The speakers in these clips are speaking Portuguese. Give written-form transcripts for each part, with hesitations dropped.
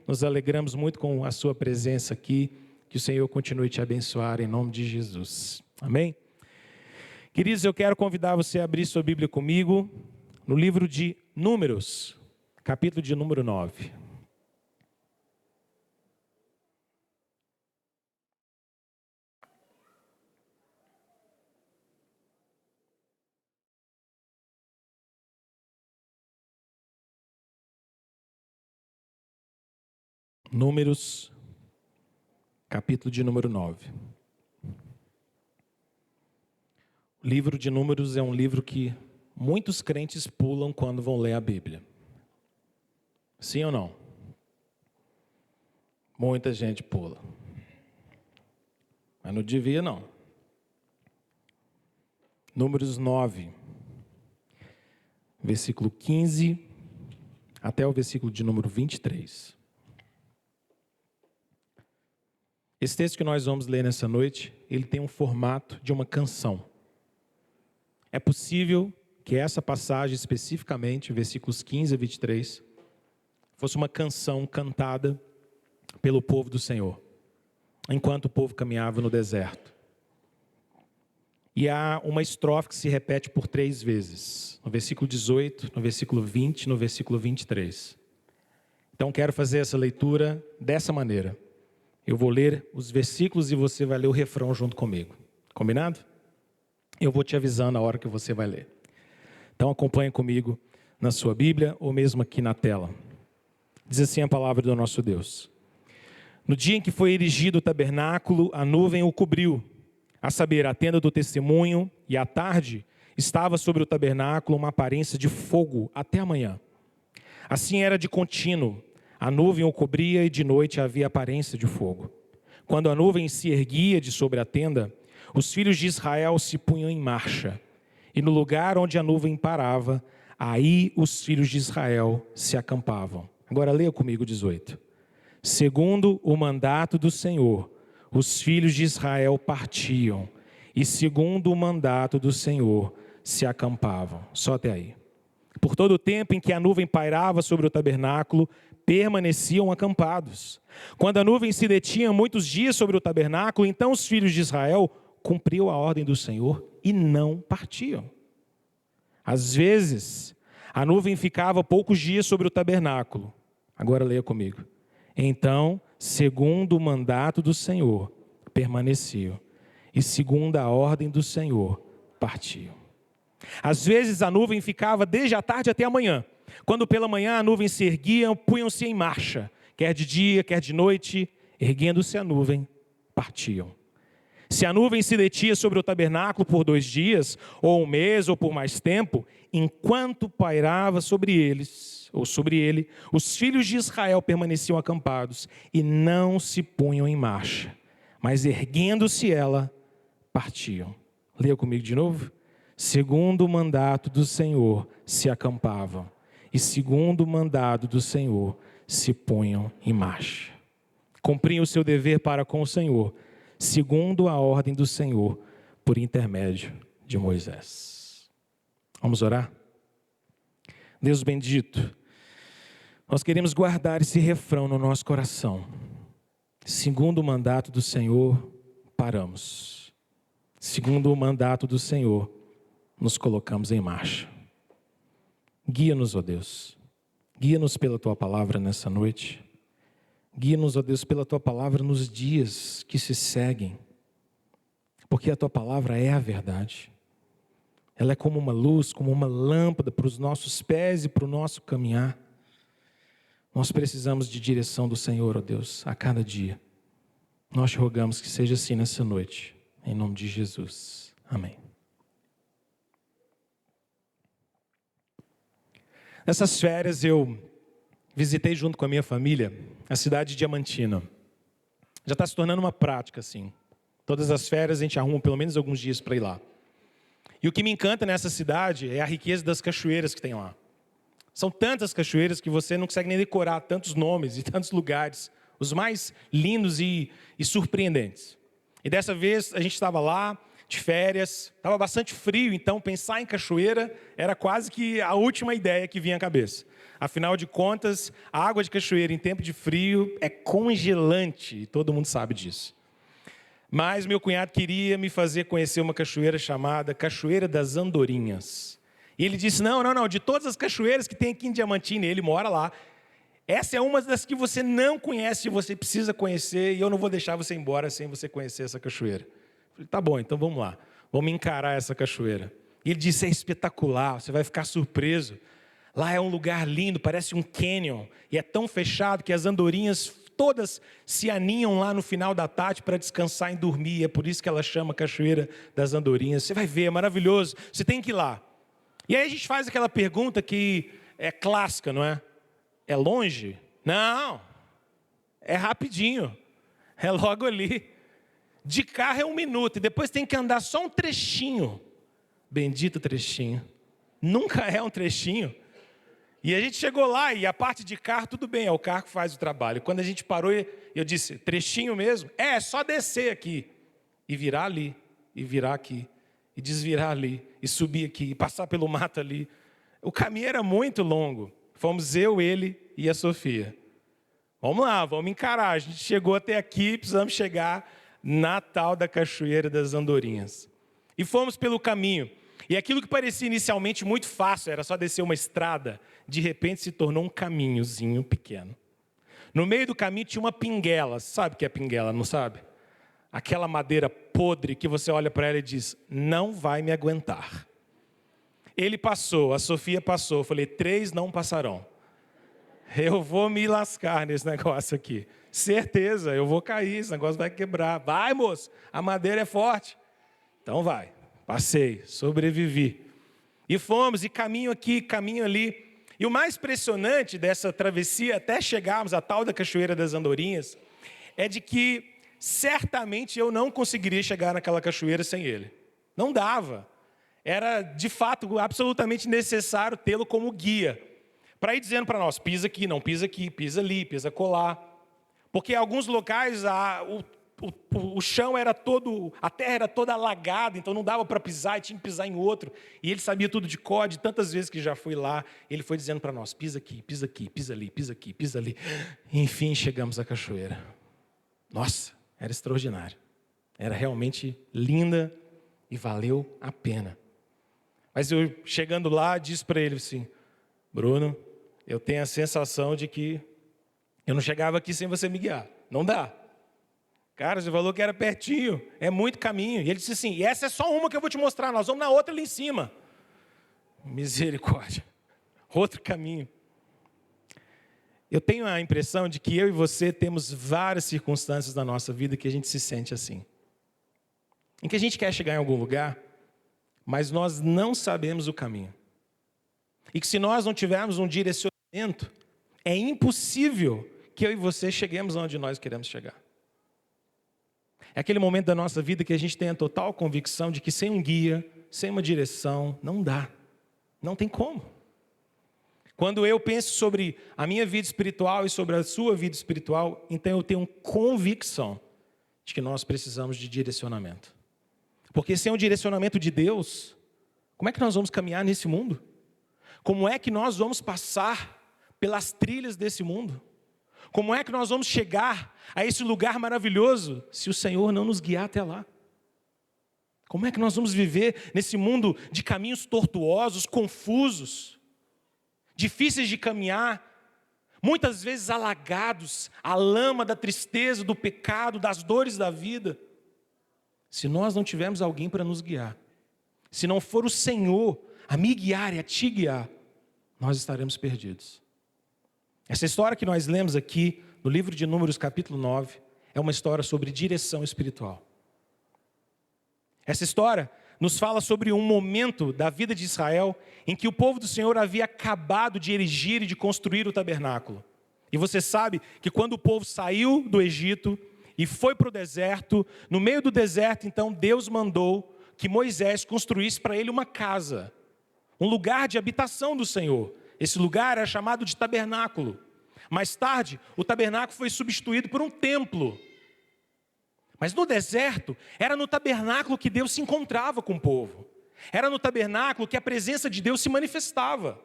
Nos alegramos muito com a sua presença aqui. Que o Senhor continue te abençoar em nome de Jesus. Amém? Queridos, eu quero convidar você a abrir sua Bíblia comigo no livro de Números, capítulo de número 9. Números, capítulo de número 9. O livro de Números é um livro que muitos crentes pulam quando vão ler a Bíblia. Sim ou não? Muita gente pula. Mas não devia, não. Números 9, versículo 15 até o versículo de número 23. Esse texto que nós vamos ler nessa noite, ele tem um formato de uma canção. É possível que essa passagem especificamente, versículos 15 a 23, fosse uma canção cantada pelo povo do Senhor, enquanto o povo caminhava no deserto. E há uma estrofe que se repete por 3 vezes, no versículo 18, no versículo 20 e no versículo 23. Então quero fazer essa leitura dessa maneira. Eu vou ler os versículos e você vai ler o refrão junto comigo. Combinado? Eu vou te avisando a hora que você vai ler. Então acompanhe comigo na sua Bíblia ou mesmo aqui na tela. Diz assim a palavra do nosso Deus. No dia em que foi erigido o tabernáculo, a nuvem o cobriu, a saber, a tenda do testemunho, e à tarde estava sobre o tabernáculo uma aparência de fogo até a manhã. Assim era de contínuo. A nuvem o cobria e de noite havia aparência de fogo. Quando a nuvem se erguia de sobre a tenda, os filhos de Israel se punham em marcha. E no lugar onde a nuvem parava, aí os filhos de Israel se acampavam. Agora leia comigo 18. Segundo o mandato do Senhor, os filhos de Israel partiam. E segundo o mandato do Senhor, se acampavam. Só até aí. Por todo o tempo em que a nuvem pairava sobre o tabernáculo, permaneciam acampados. Quando a nuvem se detinha muitos dias sobre o tabernáculo, então os filhos de Israel cumpriam a ordem do Senhor e não partiam. Às vezes, a nuvem ficava poucos dias sobre o tabernáculo. Agora leia comigo. Então, segundo o mandato do Senhor, permaneciam. E segundo a ordem do Senhor, partiam. Às vezes a nuvem ficava desde a tarde até a manhã. Quando pela manhã a nuvem se erguia, punham-se em marcha, quer de dia, quer de noite, erguendo-se a nuvem, partiam. Se a nuvem se detinha sobre o tabernáculo por 2 dias, ou 1 mês, ou por mais tempo, enquanto pairava sobre eles, ou sobre ele, os filhos de Israel permaneciam acampados e não se punham em marcha, mas erguendo-se ela, partiam. Leia comigo de novo. Segundo o mandato do Senhor, se acampavam. E segundo o mandado do Senhor, se punham em marcha. Cumpriam o seu dever para com o Senhor, segundo a ordem do Senhor, por intermédio de Moisés. Vamos orar? Deus bendito, nós queremos guardar esse refrão no nosso coração. Segundo o mandato do Senhor, paramos. Segundo o mandato do Senhor, nos colocamos em marcha. Guia-nos, ó Deus. Guia-nos pela Tua palavra nessa noite. Guia-nos, ó Deus, pela Tua palavra nos dias que se seguem. Porque a Tua palavra é a verdade. Ela é como uma luz, como uma lâmpada para os nossos pés e para o nosso caminhar. Nós precisamos de direção do Senhor, ó Deus, a cada dia. Nós te rogamos que seja assim nessa noite. Em nome de Jesus. Amém. Nessas férias eu visitei junto com a minha família a cidade de Diamantina. Já está se tornando uma prática assim. Todas as férias a gente arruma pelo menos alguns dias para ir lá. E o que me encanta nessa cidade é a riqueza das cachoeiras que tem lá. São tantas cachoeiras que você não consegue nem decorar tantos nomes e tantos lugares, os mais lindos e surpreendentes. E dessa vez a gente estava lá, de férias, estava bastante frio, então pensar em cachoeira era quase que a última ideia que vinha à cabeça. Afinal de contas, a água de cachoeira em tempo de frio é congelante, e todo mundo sabe disso. Mas meu cunhado queria me fazer conhecer uma cachoeira chamada Cachoeira das Andorinhas. E ele disse, não, de todas as cachoeiras que tem aqui em Diamantina, ele mora lá, essa é uma das que você não conhece e você precisa conhecer, e eu não vou deixar você ir embora sem você conhecer essa cachoeira. Eu falei, tá bom, então vamos lá, vamos encarar essa cachoeira. E ele disse, é espetacular, você vai ficar surpreso. Lá é um lugar lindo, parece um canyon, e é tão fechado que as andorinhas todas se aninham lá no final da tarde para descansar e dormir. É por isso que ela chama Cachoeira das Andorinhas. Você vai ver, é maravilhoso, você tem que ir lá. E aí a gente faz aquela pergunta que é clássica, não é? É longe? Não, é rapidinho, é logo ali. De carro é 1 minuto, e depois tem que andar só um trechinho. Bendito trechinho. Nunca é um trechinho. E a gente chegou lá, e a parte de carro, tudo bem, é o carro que faz o trabalho. Quando a gente parou, eu disse, trechinho mesmo? É só descer aqui, e virar ali, e virar aqui, e desvirar ali, e subir aqui, e passar pelo mato ali. O caminho era muito longo. Fomos eu, ele e a Sofia. Vamos lá, vamos encarar. A gente chegou até aqui, precisamos chegar na tal da Cachoeira das Andorinhas. E fomos pelo caminho. E aquilo que parecia inicialmente muito fácil, era só descer uma estrada, de repente se tornou um caminhozinho pequeno. No meio do caminho tinha uma pinguela. Sabe o que é pinguela, não sabe? Aquela madeira podre que você olha para ela e diz, não vai me aguentar. Ele passou, a Sofia passou. Eu falei, 3 não passarão. Eu vou me lascar nesse negócio aqui. Certeza, eu vou cair, esse negócio vai quebrar. Vai, moço, a madeira é forte. Então vai. Passei, sobrevivi. E fomos, e caminho aqui, caminho ali. E o mais impressionante dessa travessia, até chegarmos à tal da Cachoeira das Andorinhas, é de que certamente eu não conseguiria chegar naquela cachoeira sem ele. Não dava. Era, de fato, absolutamente necessário tê-lo como guia. Para ir dizendo para nós, pisa aqui, não pisa aqui, pisa ali, pisa colar. Porque em alguns locais o chão era todo, a terra era toda alagada, então não dava para pisar e tinha que pisar em outro. E ele sabia tudo de cor, de tantas vezes que já fui lá, ele foi dizendo para nós, pisa aqui, pisa ali, pisa aqui, pisa ali. Enfim, chegamos à cachoeira. Nossa, era extraordinário. Era realmente linda e valeu a pena. Mas eu, chegando lá, disse para ele assim, Bruno, eu tenho a sensação de que eu não chegava aqui sem você me guiar. Não dá. Cara, você falou que era pertinho, é muito caminho. E ele disse assim, e essa é só uma que eu vou te mostrar, nós vamos na outra ali em cima. Misericórdia. Outro caminho. Eu tenho a impressão de que eu e você temos várias circunstâncias na nossa vida que a gente se sente assim. Em que a gente quer chegar em algum lugar, mas nós não sabemos o caminho. E que se nós não tivermos um direcionamento, é impossível que eu e você cheguemos onde nós queremos chegar. É aquele momento da nossa vida que a gente tem a total convicção de que sem um guia, sem uma direção, não dá. Não tem como. Quando eu penso sobre a minha vida espiritual e sobre a sua vida espiritual, então eu tenho convicção de que nós precisamos de direcionamento. Porque sem o direcionamento de Deus, como é que nós vamos caminhar nesse mundo? Como é que nós vamos passar pelas trilhas desse mundo? Como é que nós vamos chegar a esse lugar maravilhoso se o Senhor não nos guiar até lá? Como é que nós vamos viver nesse mundo de caminhos tortuosos, confusos, difíceis de caminhar, muitas vezes alagados, a lama da tristeza, do pecado, das dores da vida? Se nós não tivermos alguém para nos guiar, se não for o Senhor a me guiar e a te guiar, nós estaremos perdidos. Essa história que nós lemos aqui, no livro de Números, capítulo 9, é uma história sobre direção espiritual. Essa história nos fala sobre um momento da vida de Israel em que o povo do Senhor havia acabado de erigir e de construir o tabernáculo. E você sabe que quando o povo saiu do Egito e foi para o deserto, no meio do deserto, então, Deus mandou que Moisés construísse para ele uma casa, um lugar de habitação do Senhor. Esse lugar era chamado de tabernáculo. Mais tarde, o tabernáculo foi substituído por um templo. Mas no deserto, era no tabernáculo que Deus se encontrava com o povo. Era no tabernáculo que a presença de Deus se manifestava.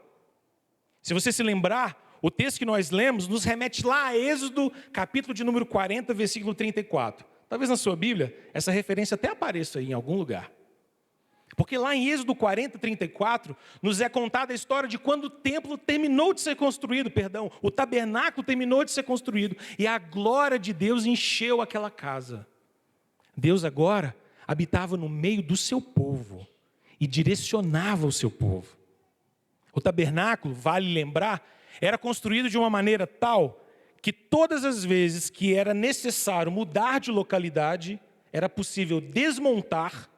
Se você se lembrar, o texto que nós lemos nos remete lá a Êxodo, capítulo de número 40, versículo 34. Talvez na sua Bíblia, essa referência até apareça aí em algum lugar. Porque lá em Êxodo 40, 34, nos é contada a história de quando o templo terminou de ser construído, o tabernáculo terminou de ser construído, e a glória de Deus encheu aquela casa. Deus agora habitava no meio do seu povo e direcionava o seu povo. O tabernáculo, vale lembrar, era construído de uma maneira tal que todas as vezes que era necessário mudar de localidade, era possível desmontar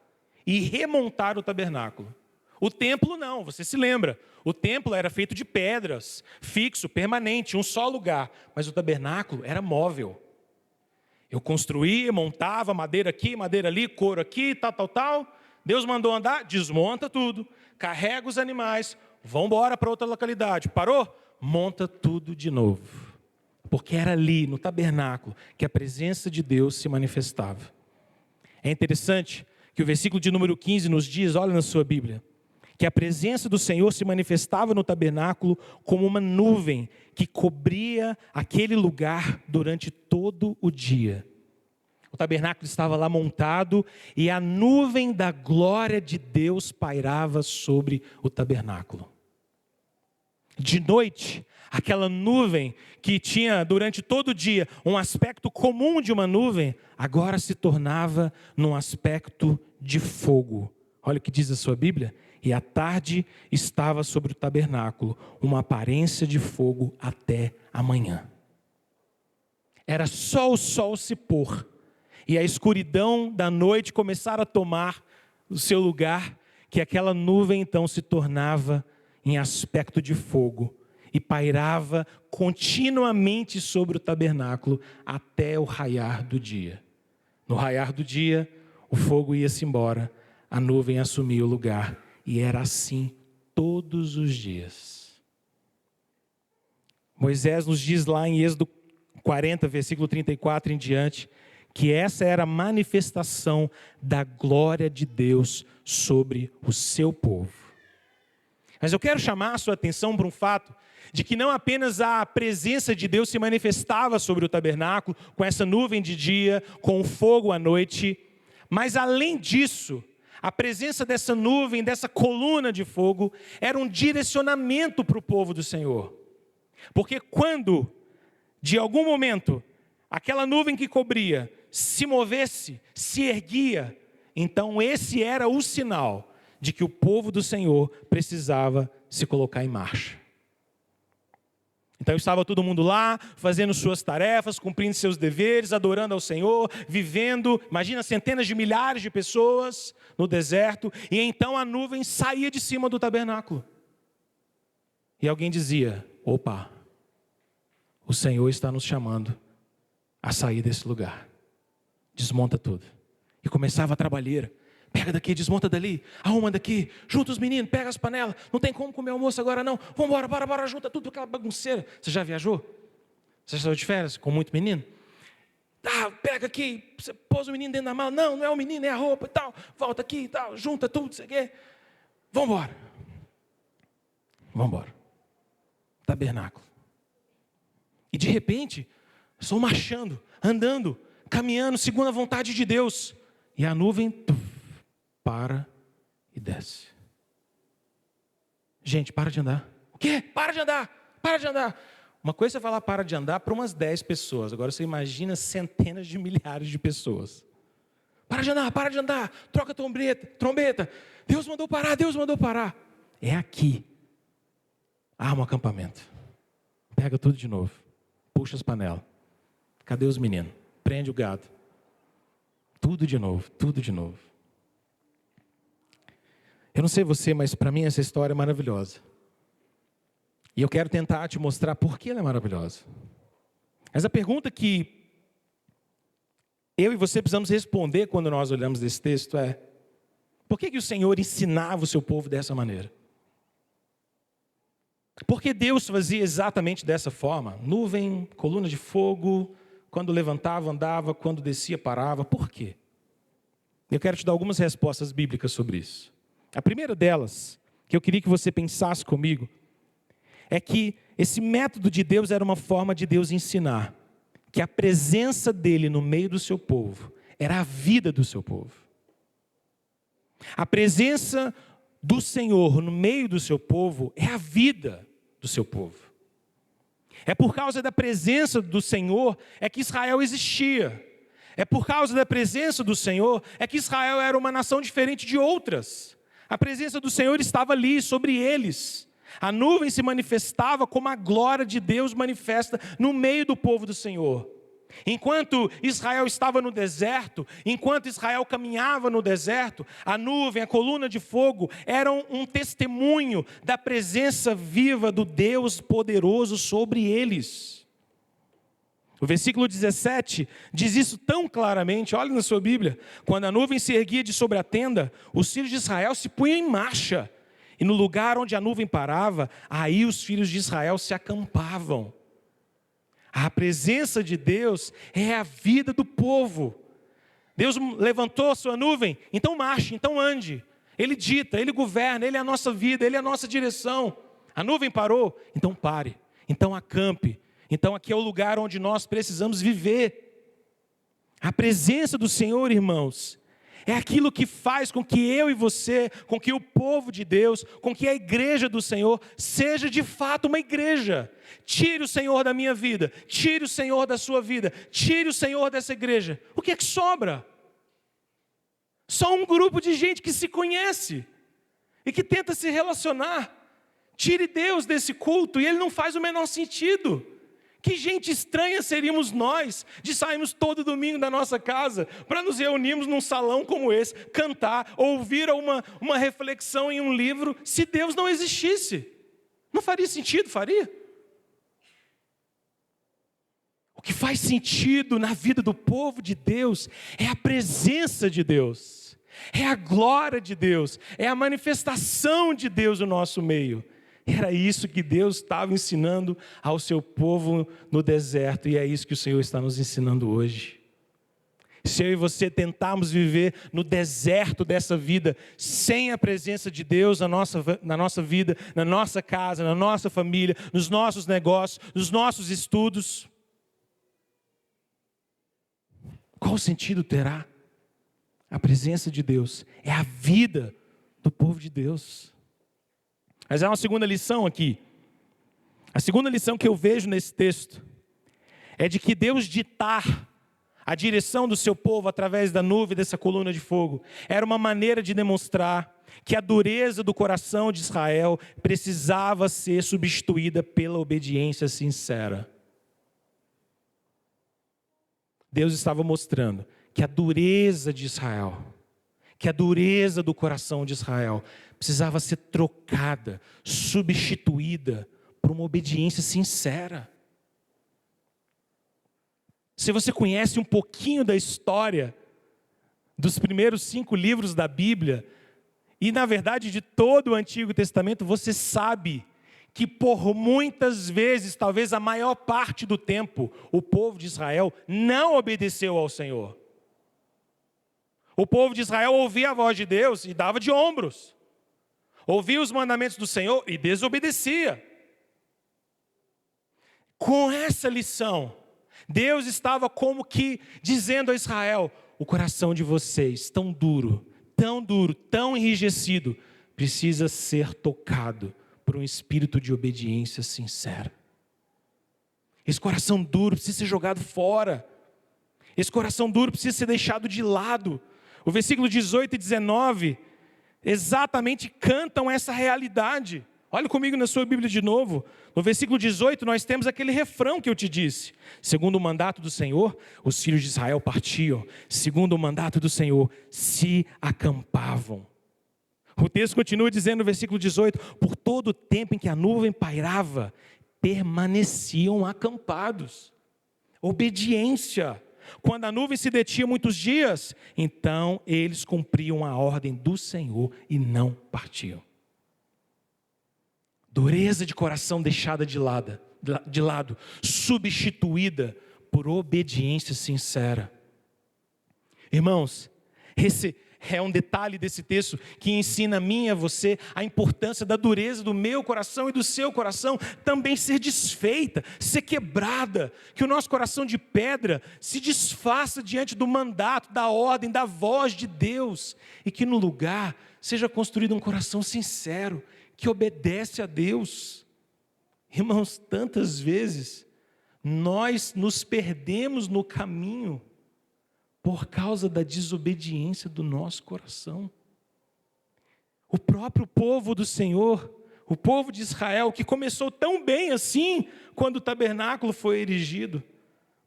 e remontar o tabernáculo. O templo não, você se lembra. O templo era feito de pedras, fixo, permanente, um só lugar. Mas o tabernáculo era móvel. Eu construía, montava, madeira aqui, madeira ali, couro aqui, tal. Deus mandou andar, desmonta tudo. Carrega os animais, vão embora para outra localidade. Parou? Monta tudo de novo. Porque era ali, no tabernáculo, que a presença de Deus se manifestava. É interessante que o versículo de número 15 nos diz, olha na sua Bíblia, que a presença do Senhor se manifestava no tabernáculo como uma nuvem que cobria aquele lugar durante todo o dia. O tabernáculo estava lá montado e a nuvem da glória de Deus pairava sobre o tabernáculo. De noite, aquela nuvem que tinha durante todo o dia um aspecto comum de uma nuvem, agora se tornava num aspecto de fogo. Olha o que diz a sua Bíblia. E à tarde estava sobre o tabernáculo uma aparência de fogo até a manhã. Era só o sol se pôr e a escuridão da noite começar a tomar o seu lugar, que aquela nuvem então se tornava em aspecto de fogo e pairava continuamente sobre o tabernáculo até o raiar do dia. No raiar do dia, o fogo ia-se embora, a nuvem assumia o lugar, e era assim todos os dias. Moisés nos diz lá em Êxodo 40, versículo 34 em diante, que essa era a manifestação da glória de Deus sobre o seu povo. Mas eu quero chamar a sua atenção para um fato de que não apenas a presença de Deus se manifestava sobre o tabernáculo, com essa nuvem de dia, com o fogo à noite, mas além disso, a presença dessa nuvem, dessa coluna de fogo, era um direcionamento para o povo do Senhor. Porque quando, de algum momento, aquela nuvem que cobria se movesse, se erguia, então esse era o sinal de que o povo do Senhor precisava se colocar em marcha. Então estava todo mundo lá, fazendo suas tarefas, cumprindo seus deveres, adorando ao Senhor, vivendo, imagina centenas de milhares de pessoas no deserto, e então a nuvem saía de cima do tabernáculo. E alguém dizia, opa, o Senhor está nos chamando a sair desse lugar. Desmonta tudo. E começava a trabalheira. Pega daqui, desmonta dali, arruma daqui, junta os meninos, pega as panelas, não tem como comer almoço agora não, vamos embora, bora, junta tudo, aquela bagunceira. Você já viajou? Você já saiu de férias com muito menino? Pega aqui, você pôs o menino dentro da mala, não é o menino, é a roupa e tal, volta aqui e tal, junta tudo, isso aqui. Vamos embora. Tabernáculo. E de repente, sou marchando, andando, caminhando, segundo a vontade de Deus, e a nuvem para e desce. Gente, para de andar. O quê? Para de andar. Uma coisa é falar para de andar para umas 10 pessoas. Agora você imagina centenas de milhares de pessoas. Para de andar. Troca a trombeta. Deus mandou parar. É aqui. Arma o acampamento. Pega tudo de novo. Puxa as panelas. Cadê os meninos? Prende o gado. Tudo de novo. Eu não sei você, mas para mim essa história é maravilhosa. E eu quero tentar te mostrar por que ela é maravilhosa. Mas a pergunta que eu e você precisamos responder quando nós olhamos esse texto é: por que o Senhor ensinava o seu povo dessa maneira? Por que Deus fazia exatamente dessa forma? Nuvem, coluna de fogo, quando levantava, andava, quando descia, parava. Por quê? Eu quero te dar algumas respostas bíblicas sobre isso. A primeira delas, que eu queria que você pensasse comigo, é que esse método de Deus era uma forma de Deus ensinar que a presença dele no meio do seu povo era a vida do seu povo. A presença do Senhor no meio do seu povo é a vida do seu povo. É por causa da presença do Senhor é que Israel existia. É por causa da presença do Senhor é que Israel era uma nação diferente de outras. A presença do Senhor estava ali sobre eles. A nuvem se manifestava como a glória de Deus manifesta no meio do povo do Senhor. Enquanto Israel estava no deserto, enquanto Israel caminhava no deserto, a nuvem, a coluna de fogo eram um testemunho da presença viva do Deus poderoso sobre eles. O versículo 17 diz isso tão claramente, olha na sua Bíblia. Quando a nuvem se erguia de sobre a tenda, os filhos de Israel se punham em marcha. E no lugar onde a nuvem parava, aí os filhos de Israel se acampavam. A presença de Deus é a vida do povo. Deus levantou a sua nuvem, então marche, então ande. Ele dita, Ele governa, Ele é a nossa vida, Ele é a nossa direção. A nuvem parou, então pare, então acampe. Então aqui é o lugar onde nós precisamos viver. A presença do Senhor, irmãos, é aquilo que faz com que eu e você, com que o povo de Deus, com que a igreja do Senhor seja de fato uma igreja. Tire o Senhor da minha vida, tire o Senhor da sua vida, tire o Senhor dessa igreja. O que é que sobra? Só um grupo de gente que se conhece e que tenta se relacionar. Tire Deus desse culto e ele não faz o menor sentido. Que gente estranha seríamos nós de sairmos todo domingo da nossa casa para nos reunirmos num salão como esse, cantar, ouvir uma reflexão em um livro, se Deus não existisse. Não faria sentido, faria? O que faz sentido na vida do povo de Deus é a presença de Deus, é a glória de Deus, é a manifestação de Deus no nosso meio. Era isso que Deus estava ensinando ao seu povo no deserto, e é isso que o Senhor está nos ensinando hoje. Se eu e você tentarmos viver no deserto dessa vida, sem a presença de Deus na nossa vida, na nossa casa, na nossa família, nos nossos negócios, nos nossos estudos, qual sentido terá? A presença de Deus é a vida do povo de Deus. Mas há uma segunda lição aqui. A segunda lição que eu vejo nesse texto é de que Deus ditar a direção do seu povo através da nuvem, dessa coluna de fogo, era uma maneira de demonstrar que a dureza do coração de Israel precisava ser substituída pela obediência sincera. Deus estava mostrando que a dureza de Israel, que a dureza do coração de Israel precisava ser trocada, substituída por uma obediência sincera. Se você conhece um pouquinho da história dos primeiros 5 livros da Bíblia, e na verdade de todo o Antigo Testamento, você sabe que por muitas vezes, talvez a maior parte do tempo, o povo de Israel não obedeceu ao Senhor. O povo de Israel ouvia a voz de Deus e dava de ombros. Ouvia os mandamentos do Senhor e desobedecia. Com essa lição, Deus estava como que dizendo a Israel: o coração de vocês, tão duro, tão enrijecido, precisa ser tocado por um espírito de obediência sincera. Esse coração duro precisa ser jogado fora. Esse coração duro precisa ser deixado de lado. O versículo 18 e 19 exatamente cantam essa realidade. Olha comigo na sua Bíblia de novo. No versículo 18 nós temos aquele refrão que eu te disse. Segundo o mandato do Senhor, os filhos de Israel partiam. Segundo o mandato do Senhor, se acampavam. O texto continua dizendo no versículo 18: por todo o tempo em que a nuvem pairava, permaneciam acampados. Obediência. Quando a nuvem se detinha muitos dias, então eles cumpriam a ordem do Senhor e não partiam. Dureza de coração deixada de lado, substituída por obediência sincera. Irmãos, esse é um detalhe desse texto que ensina a mim e a você a importância da dureza do meu coração e do seu coração também ser desfeita, ser quebrada, que o nosso coração de pedra se desfaça diante do mandato, da ordem, da voz de Deus, e que no lugar seja construído um coração sincero, que obedece a Deus. Irmãos, tantas vezes nós nos perdemos no caminho por causa da desobediência do nosso coração. O próprio povo do Senhor, o povo de Israel, que começou tão bem assim, quando o tabernáculo foi erigido,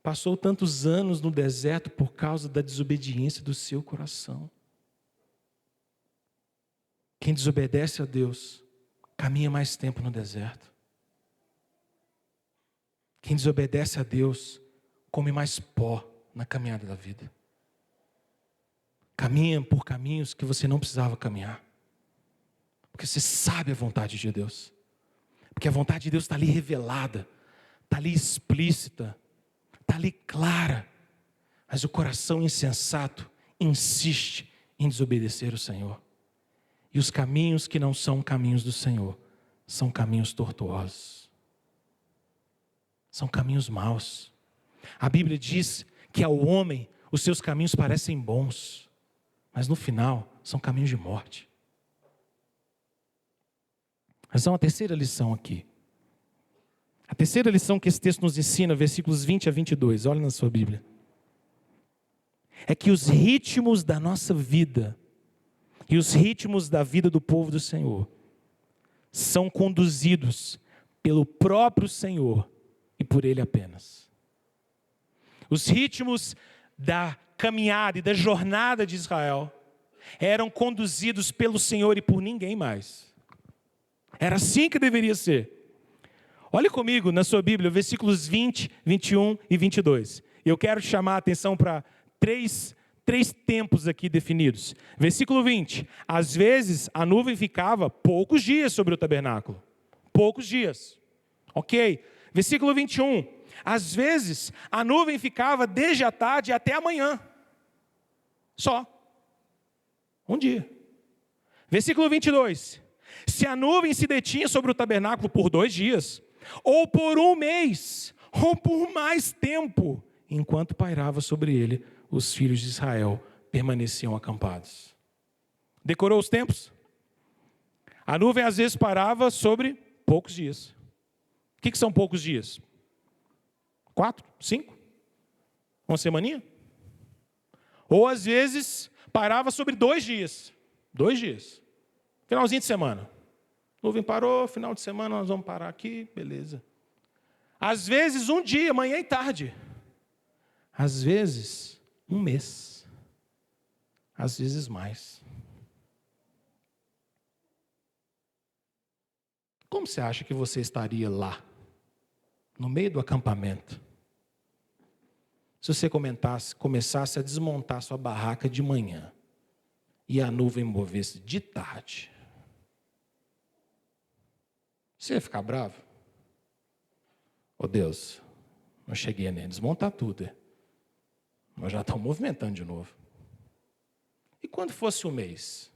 passou tantos anos no deserto por causa da desobediência do seu coração. Quem desobedece a Deus, caminha mais tempo no deserto. Quem desobedece a Deus, come mais pó na caminhada da vida. Caminha por caminhos que você não precisava caminhar. Porque você sabe a vontade de Deus. Porque a vontade de Deus está ali revelada, está ali explícita, está ali clara. Mas o coração insensato insiste em desobedecer o Senhor. E os caminhos que não são caminhos do Senhor, são caminhos tortuosos. São caminhos maus. A Bíblia diz que ao homem os seus caminhos parecem bons, mas no final são caminhos de morte. Mas há uma terceira lição aqui. A terceira lição que esse texto nos ensina, versículos 20 a 22, olha na sua Bíblia. É que os ritmos da nossa vida e os ritmos da vida do povo do Senhor são conduzidos pelo próprio Senhor e por Ele apenas. Os ritmos da caminhada e da jornada de Israel eram conduzidos pelo Senhor e por ninguém mais. Era assim que deveria ser. Olhe comigo na sua Bíblia, versículos 20, 21 e 22. Eu quero te chamar a atenção para três tempos aqui definidos. Versículo 20. Às vezes a nuvem ficava poucos dias sobre o tabernáculo. Poucos dias. Ok. Versículo 21. Às vezes a nuvem ficava desde a tarde até a manhã. Só. Um dia. Versículo 22. Se a nuvem se detinha sobre o tabernáculo por 2 dias, ou por 1 mês, ou por mais tempo, enquanto pairava sobre ele, os filhos de Israel permaneciam acampados. Decorou os tempos? A nuvem às vezes parava sobre poucos dias. O que são poucos dias? 4, 5? Uma semaninha? Ou às vezes parava sobre 2 dias. 2 dias. Finalzinho de semana. Nuvem parou, final de semana nós vamos parar aqui, beleza. Às vezes 1 dia, manhã e tarde. Às vezes 1 mês. Às vezes mais. Como você acha que você estaria lá, no meio do acampamento, se você começasse a desmontar sua barraca de manhã e a nuvem movesse de tarde? Você ia ficar bravo? Oh Deus, não cheguei nem a desmontar tudo. Nós já estamos movimentando de novo. E quando fosse 1 mês?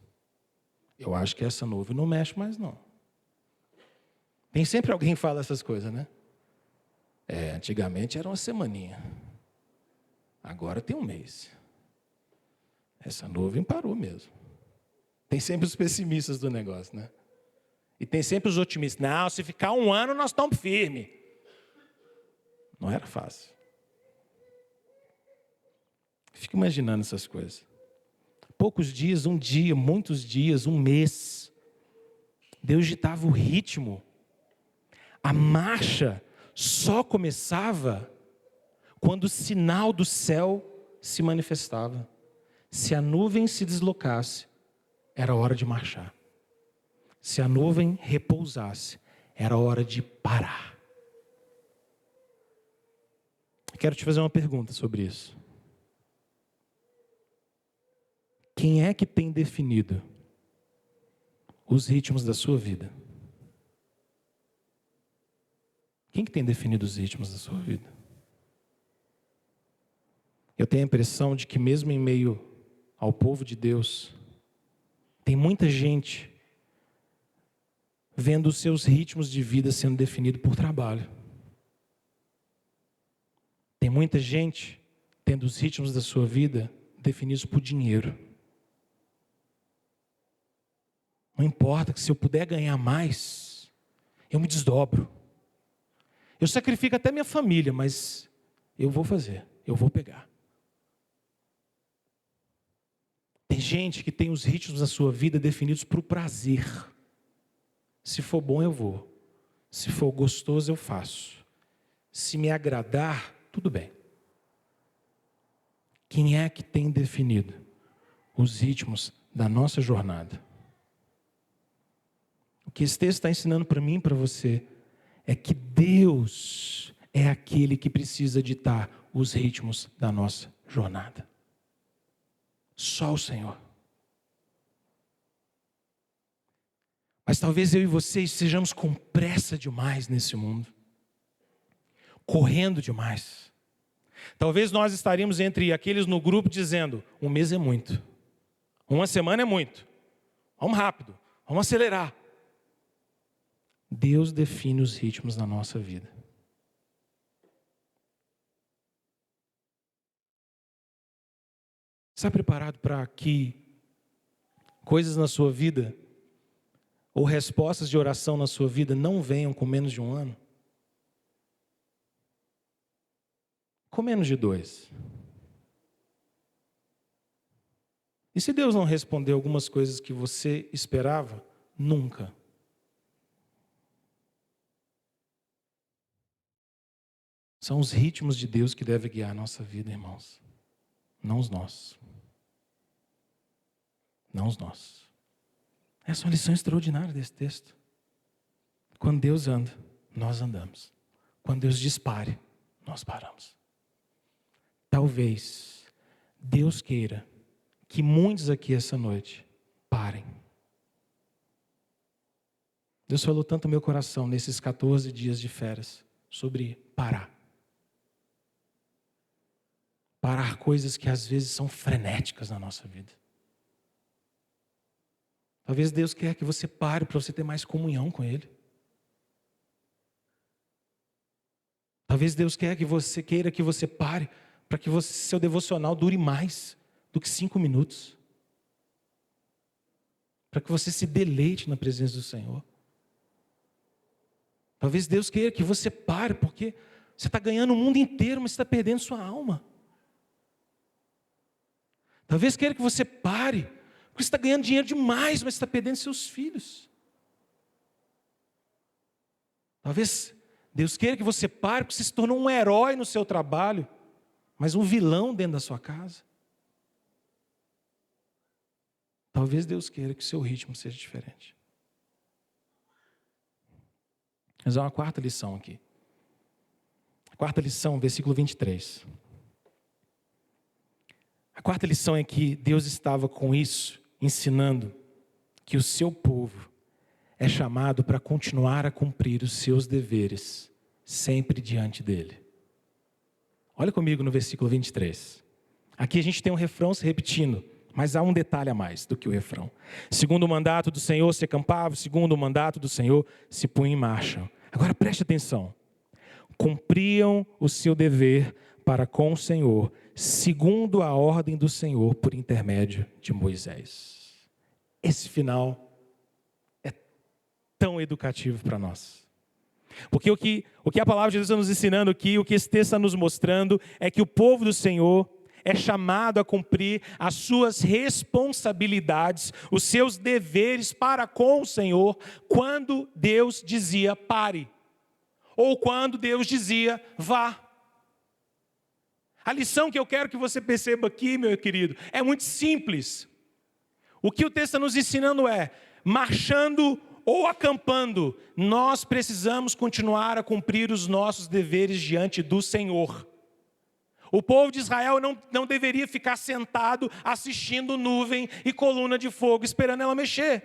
Eu acho que essa nuvem não mexe mais não. Tem sempre alguém que fala essas coisas, né? Antigamente era uma semaninha. Agora tem 1 mês. Essa nuvem parou mesmo. Tem sempre os pessimistas do negócio, né? E tem sempre os otimistas. Não, se ficar 1 ano nós estamos firmes. Não era fácil. Fico imaginando essas coisas. Poucos dias, 1 dia, muitos dias, 1 mês. Deus ditava o ritmo. A marcha só começava quando o sinal do céu se manifestava. Se a nuvem se deslocasse, era hora de marchar. Se a nuvem repousasse, era hora de parar. Quero te fazer uma pergunta sobre isso. Quem é que tem definido os ritmos da sua vida? Quem que tem definido os ritmos da sua vida? Eu tenho a impressão de que mesmo em meio ao povo de Deus, tem muita gente vendo os seus ritmos de vida sendo definidos por trabalho. Tem muita gente tendo os ritmos da sua vida definidos por dinheiro. Não importa que se eu puder ganhar mais, eu me desdobro. Eu sacrifico até minha família, mas eu vou fazer, eu vou pegar. Tem gente que tem os ritmos da sua vida definidos por prazer. Se for bom, eu vou. Se for gostoso, eu faço. Se me agradar, tudo bem. Quem é que tem definido os ritmos da nossa jornada? O que esse texto está ensinando para mim e para você é que Deus é aquele que precisa ditar os ritmos da nossa jornada. Só o Senhor. Mas talvez eu e vocês sejamos com pressa demais nesse mundo. Correndo demais. Talvez nós estaríamos entre aqueles no grupo dizendo, um mês é muito. Uma semana é muito. Vamos rápido, vamos acelerar. Deus define os ritmos da nossa vida. Está preparado para que coisas na sua vida, ou respostas de oração na sua vida, não venham com menos de um ano? Com menos de 2. E se Deus não responder algumas coisas que você esperava? Nunca. São os ritmos de Deus que devem guiar a nossa vida, irmãos. Não os nossos. Não os nossos. Essa é uma lição extraordinária desse texto. Quando Deus anda, nós andamos. Quando Deus dispare, nós paramos. Talvez Deus queira que muitos aqui essa noite parem. Deus falou tanto no meu coração nesses 14 dias de férias sobre parar. Parar coisas que às vezes são frenéticas na nossa vida. Talvez Deus quer que você pare para você ter mais comunhão com Ele. Talvez Deus queira que você pare para que seu devocional dure mais do que 5 minutos. Para que você se deleite na presença do Senhor. Talvez Deus queira que você pare, porque você está ganhando o mundo inteiro, mas você está perdendo sua alma. Talvez queira que você pare, porque você está ganhando dinheiro demais, mas você está perdendo seus filhos. Talvez Deus queira que você pare, porque você se tornou um herói no seu trabalho, mas um vilão dentro da sua casa. Talvez Deus queira que o seu ritmo seja diferente. Mas há uma quarta lição aqui. A quarta lição, versículo 23. A quarta lição é que Deus estava com isso, ensinando que o seu povo é chamado para continuar a cumprir os seus deveres, sempre diante dele. Olha comigo no versículo 23. Aqui a gente tem um refrão se repetindo, mas há um detalhe a mais do que o refrão. Segundo o mandato do Senhor se acampava, segundo o mandato do Senhor se punha em marcha. Agora preste atenção. Cumpriam o seu dever para com o Senhor, segundo a ordem do Senhor por intermédio de Moisés. Esse final é tão educativo para nós. Porque o que a palavra de Deus está nos ensinando aqui, o que esse texto está nos mostrando, é que o povo do Senhor é chamado a cumprir as suas responsabilidades, os seus deveres para com o Senhor, quando Deus dizia pare, ou quando Deus dizia vá. A lição que eu quero que você perceba aqui, meu querido, é muito simples. O que o texto está nos ensinando é, marchando ou acampando, nós precisamos continuar a cumprir os nossos deveres diante do Senhor. O povo de Israel não deveria ficar sentado assistindo nuvem e coluna de fogo, esperando ela mexer.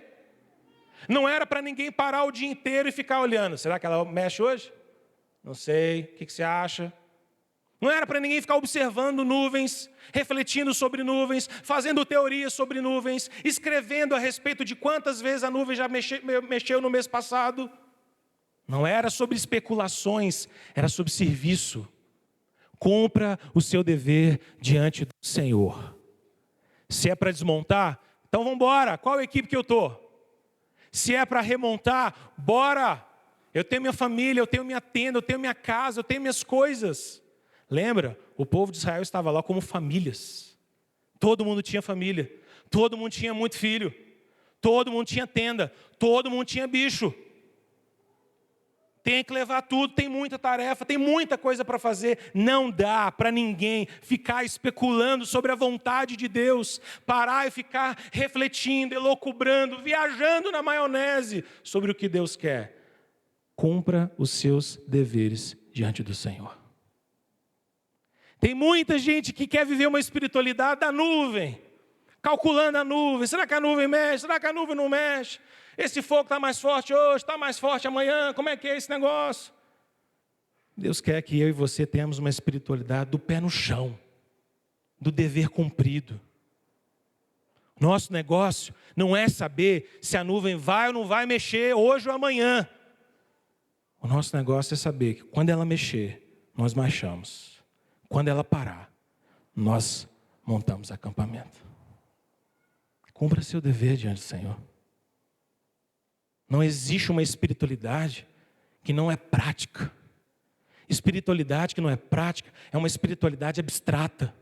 Não era para ninguém parar o dia inteiro e ficar olhando. Será que ela mexe hoje? Não sei, o que você acha? Não era para ninguém ficar observando nuvens, refletindo sobre nuvens, fazendo teorias sobre nuvens, escrevendo a respeito de quantas vezes a nuvem já mexeu no mês passado. Não era sobre especulações, era sobre serviço. Cumpra o seu dever diante do Senhor. Se é para desmontar, então vamos embora. Qual equipe que eu estou? Se é para remontar, bora. Eu tenho minha família, eu tenho minha tenda, eu tenho minha casa, eu tenho minhas coisas. Lembra? O povo de Israel estava lá como famílias. Todo mundo tinha família. Todo mundo tinha muito filho. Todo mundo tinha tenda. Todo mundo tinha bicho. Tem que levar tudo, tem muita tarefa, tem muita coisa para fazer. Não dá para ninguém ficar especulando sobre a vontade de Deus, parar e ficar refletindo, elucubrando, viajando na maionese sobre o que Deus quer. Cumpra os seus deveres diante do Senhor. Tem muita gente que quer viver uma espiritualidade da nuvem, calculando a nuvem. Será que a nuvem mexe? Será que a nuvem não mexe? Esse fogo está mais forte hoje, está mais forte amanhã. Como é que é esse negócio? Deus quer que eu e você tenhamos uma espiritualidade do pé no chão, do dever cumprido. Nosso negócio não é saber se a nuvem vai ou não vai mexer hoje ou amanhã. O nosso negócio é saber que quando ela mexer, nós marchamos. Quando ela parar, nós montamos acampamento. Cumpra seu dever diante do Senhor. Não existe uma espiritualidade que não é prática. Espiritualidade que não é prática é uma espiritualidade abstrata,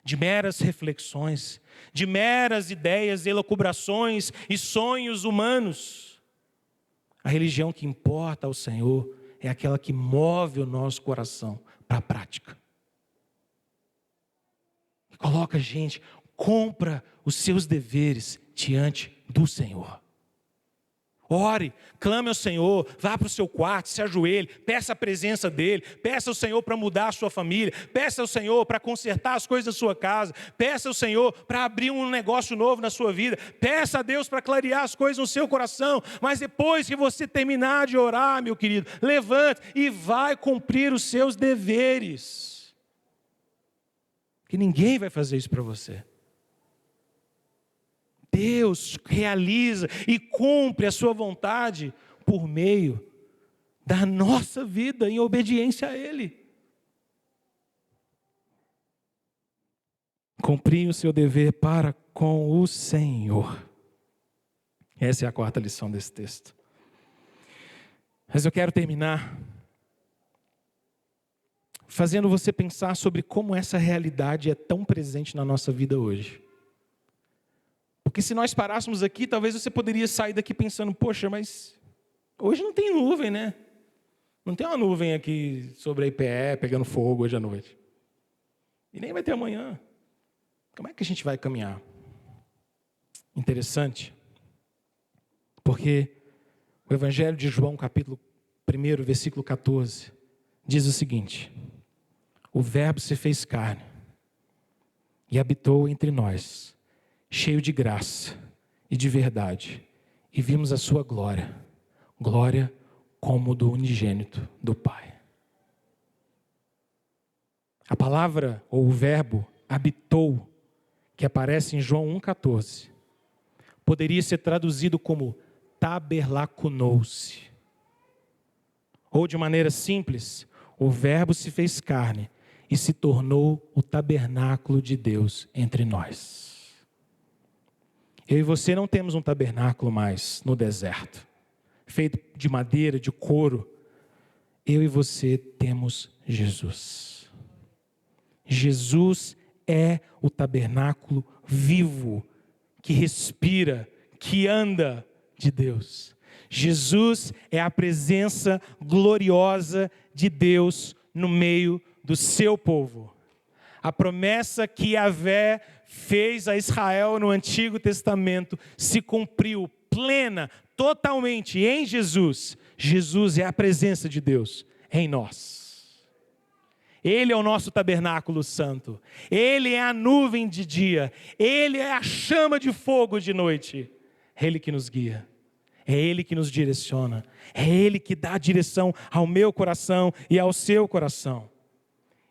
de meras reflexões, de meras ideias, elucubrações e sonhos humanos. A religião que importa ao Senhor é aquela que move o nosso coração para a prática. E coloca a gente, cumpra os seus deveres diante do Senhor. Ore, clame ao Senhor, vá para o seu quarto, se ajoelhe, peça a presença dEle, peça ao Senhor para mudar a sua família, peça ao Senhor para consertar as coisas da sua casa, peça ao Senhor para abrir um negócio novo na sua vida, peça a Deus para clarear as coisas no seu coração, mas depois que você terminar de orar, meu querido, levante e vai cumprir os seus deveres, que ninguém vai fazer isso para você. Deus realiza e cumpre a sua vontade por meio da nossa vida em obediência a Ele. Cumprir o seu dever para com o Senhor. Essa é a quarta lição desse texto. Mas eu quero terminar fazendo você pensar sobre como essa realidade é tão presente na nossa vida hoje. Porque se nós parássemos aqui, talvez você poderia sair daqui pensando, poxa, mas hoje não tem nuvem, né? Não tem uma nuvem aqui sobre a IPE pegando fogo hoje à noite. E nem vai ter amanhã. Como é que a gente vai caminhar? Interessante, porque o Evangelho de João, capítulo 1, versículo 14, diz o seguinte: o Verbo se fez carne e habitou entre nós, cheio de graça e de verdade, e vimos a sua glória, glória como do unigênito do Pai. A palavra ou o verbo habitou, que aparece em João 1,14, poderia ser traduzido como tabernaculou-se. Ou de maneira simples, o verbo se fez carne e se tornou o tabernáculo de Deus entre nós. Eu e você não temos um tabernáculo mais no deserto, feito de madeira, de couro. Eu e você temos Jesus. Jesus é o tabernáculo vivo, que respira, que anda de Deus. Jesus é a presença gloriosa de Deus no meio do seu povo. A promessa que Yahvé fez a Israel no Antigo Testamento se cumpriu plena, totalmente em Jesus. Jesus é a presença de Deus em nós. Ele é o nosso tabernáculo santo. Ele é a nuvem de dia. Ele é a chama de fogo de noite. É Ele que nos guia. É Ele que nos direciona. É Ele que dá direção ao meu coração e ao seu coração.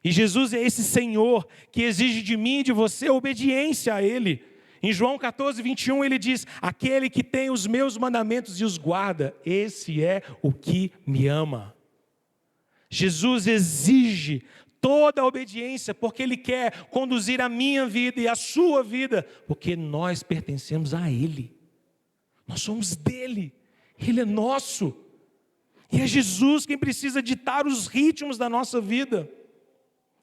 E Jesus é esse Senhor que exige de mim e de você obediência a Ele. Em João 14, 21, ele diz: aquele que tem os meus mandamentos e os guarda, esse é o que me ama. Jesus exige toda a obediência, porque Ele quer conduzir a minha vida e a sua vida, porque nós pertencemos a Ele. Nós somos dele, Ele é nosso. E é Jesus quem precisa ditar os ritmos da nossa vida.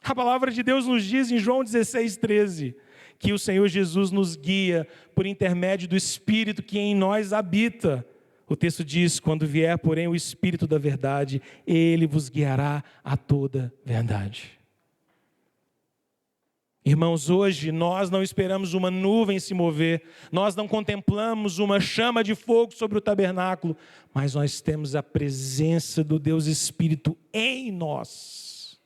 A palavra de Deus nos diz em João 16, 13, que o Senhor Jesus nos guia por intermédio do Espírito que em nós habita. O texto diz: quando vier, porém, o Espírito da verdade, Ele vos guiará a toda verdade. Irmãos, hoje nós não esperamos uma nuvem se mover, nós não contemplamos uma chama de fogo sobre o tabernáculo, mas nós temos a presença do Deus Espírito em nós,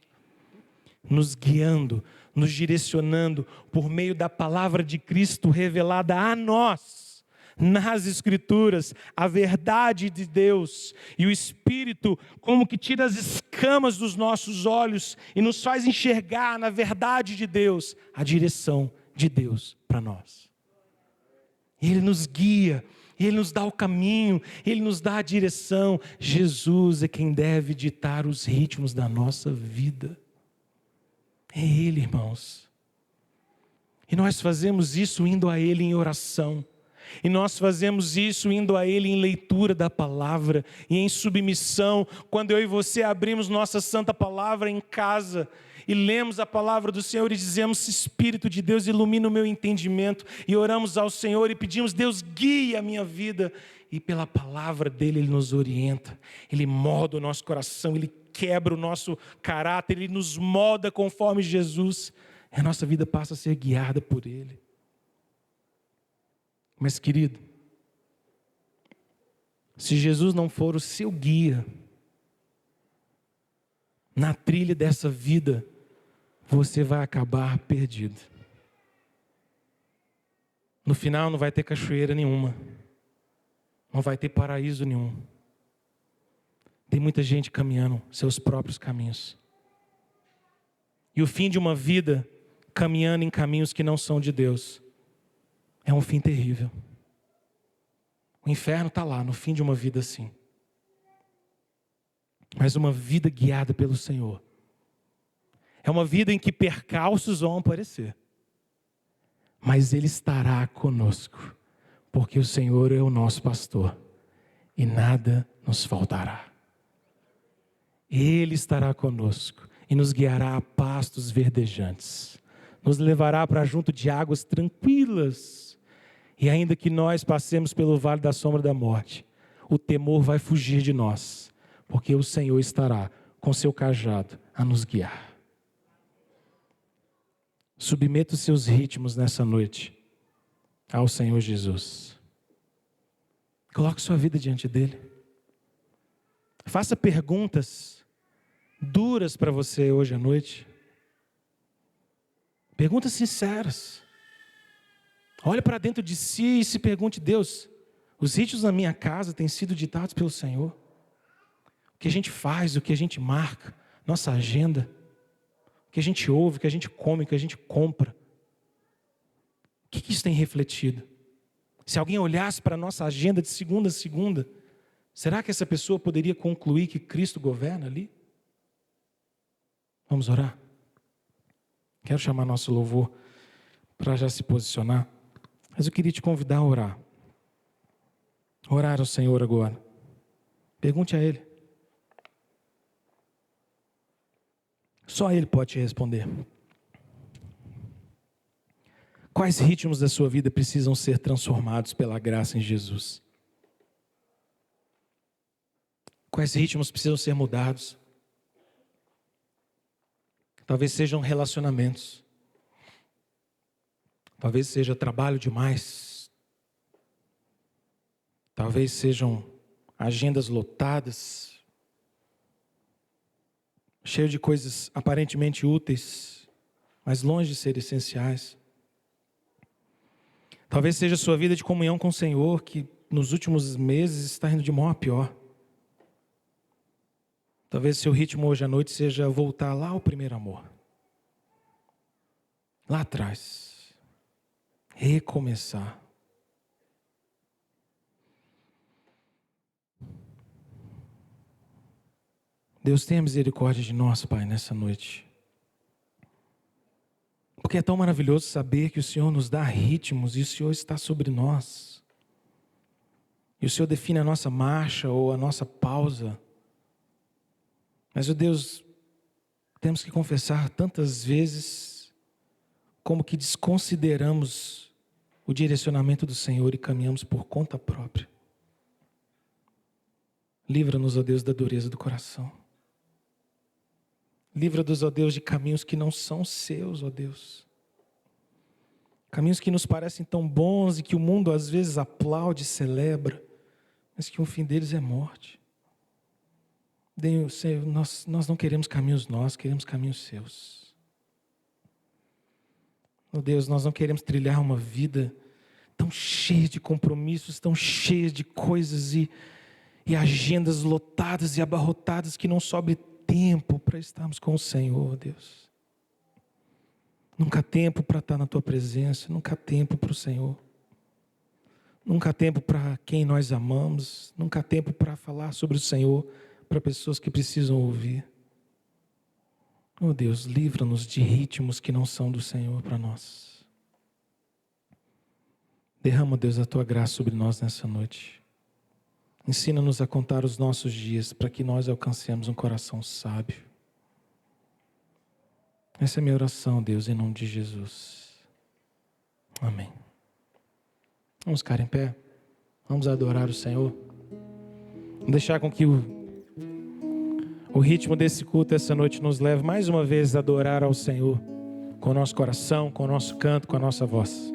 nos guiando, nos direcionando por meio da palavra de Cristo revelada a nós. Nas Escrituras, a verdade de Deus e o Espírito como que tira as escamas dos nossos olhos e nos faz enxergar na verdade de Deus, a direção de Deus para nós. Ele nos guia, Ele nos dá o caminho, Ele nos dá a direção. Jesus é quem deve ditar os ritmos da nossa vida. É Ele, irmãos. E nós fazemos isso indo a Ele em oração. E nós fazemos isso indo a Ele em leitura da palavra e em submissão, quando eu e você abrimos nossa santa palavra em casa e lemos a palavra do Senhor e dizemos: Espírito de Deus, ilumina o meu entendimento, e oramos ao Senhor e pedimos: Deus, guie a minha vida, e pela palavra dEle Ele nos orienta, Ele molda o nosso coração, Ele quebra o nosso caráter, Ele nos molda conforme Jesus, e a nossa vida passa a ser guiada por Ele. Mas, querido, se Jesus não for o seu guia na trilha dessa vida, você vai acabar perdido. No final não vai ter cachoeira nenhuma, não vai ter paraíso nenhum. Tem muita gente caminhando seus próprios caminhos. E o fim de uma vida caminhando em caminhos que não são de Deus é um fim terrível. O inferno está lá no fim de uma vida assim. Mas uma vida guiada pelo Senhor é uma vida em que percalços vão aparecer, mas Ele estará conosco, porque o Senhor é o nosso pastor e nada nos faltará. Ele estará conosco e nos guiará a pastos verdejantes, nos levará para junto de águas tranquilas. E ainda que nós passemos pelo vale da sombra da morte, o temor vai fugir de nós, porque o Senhor estará com seu cajado a nos guiar. Submeta os seus ritmos nessa noite ao Senhor Jesus. Coloque sua vida diante dEle. Faça perguntas duras para você hoje à noite. Perguntas sinceras. Olhe para dentro de si e se pergunte: Deus, os ritmos na minha casa têm sido ditados pelo Senhor? O que a gente faz, o que a gente marca, nossa agenda, o que a gente ouve, o que a gente come, o que a gente compra, o que isso tem refletido? Se alguém olhasse para a nossa agenda de segunda a segunda, será que essa pessoa poderia concluir que Cristo governa ali? Vamos orar? Quero chamar nosso louvor para já se posicionar. Mas eu queria te convidar a orar. Orar ao Senhor agora. Pergunte a Ele. Só Ele pode te responder. Quais ritmos da sua vida precisam ser transformados pela graça em Jesus? Quais ritmos precisam ser mudados? Talvez sejam relacionamentos. Talvez seja trabalho demais. Talvez sejam agendas lotadas, cheio de coisas aparentemente úteis, mas longe de ser essenciais. Talvez seja a sua vida de comunhão com o Senhor, que nos últimos meses está indo de mal a pior. Talvez seu ritmo hoje à noite seja voltar lá ao primeiro amor. lá atrás. Recomeçar. Deus, tenha misericórdia de nós, Pai, nessa noite. Porque é tão maravilhoso saber que o Senhor nos dá ritmos e o Senhor está sobre nós. E o Senhor define a nossa marcha ou a nossa pausa. Mas, ó Deus, temos que confessar tantas vezes como que desconsideramos o direcionamento do Senhor e caminhamos por conta própria. Livra-nos, ó Deus, da dureza do coração. Livra-nos, ó Deus, de caminhos que não são seus, ó Deus. Caminhos que nos parecem tão bons e que o mundo às vezes aplaude e celebra, mas que o fim deles é morte. Deus, Senhor, nós não queremos caminhos nossos, queremos caminhos seus. Ó Deus, nós não queremos trilhar uma vida tão cheia de compromissos, tão cheia de coisas e agendas lotadas e abarrotadas que não sobre tempo para estarmos com o Senhor, Deus. Nunca há tempo para estar na Tua presença, nunca há tempo para o Senhor. Nunca há tempo para quem nós amamos, nunca há tempo para falar sobre o Senhor para pessoas que precisam ouvir. Oh Deus, livra-nos de ritmos que não são do Senhor para nós. Derrama, Deus, a Tua graça sobre nós nessa noite. Ensina-nos a contar os nossos dias para que nós alcancemos um coração sábio. Essa é a minha oração, Deus, em nome de Jesus. Amém. Vamos ficar em pé. Vamos adorar o Senhor. Vamos deixar com que o ritmo desse culto essa noite nos leve mais uma vez a adorar ao Senhor com o nosso coração, com o nosso canto, com a nossa voz.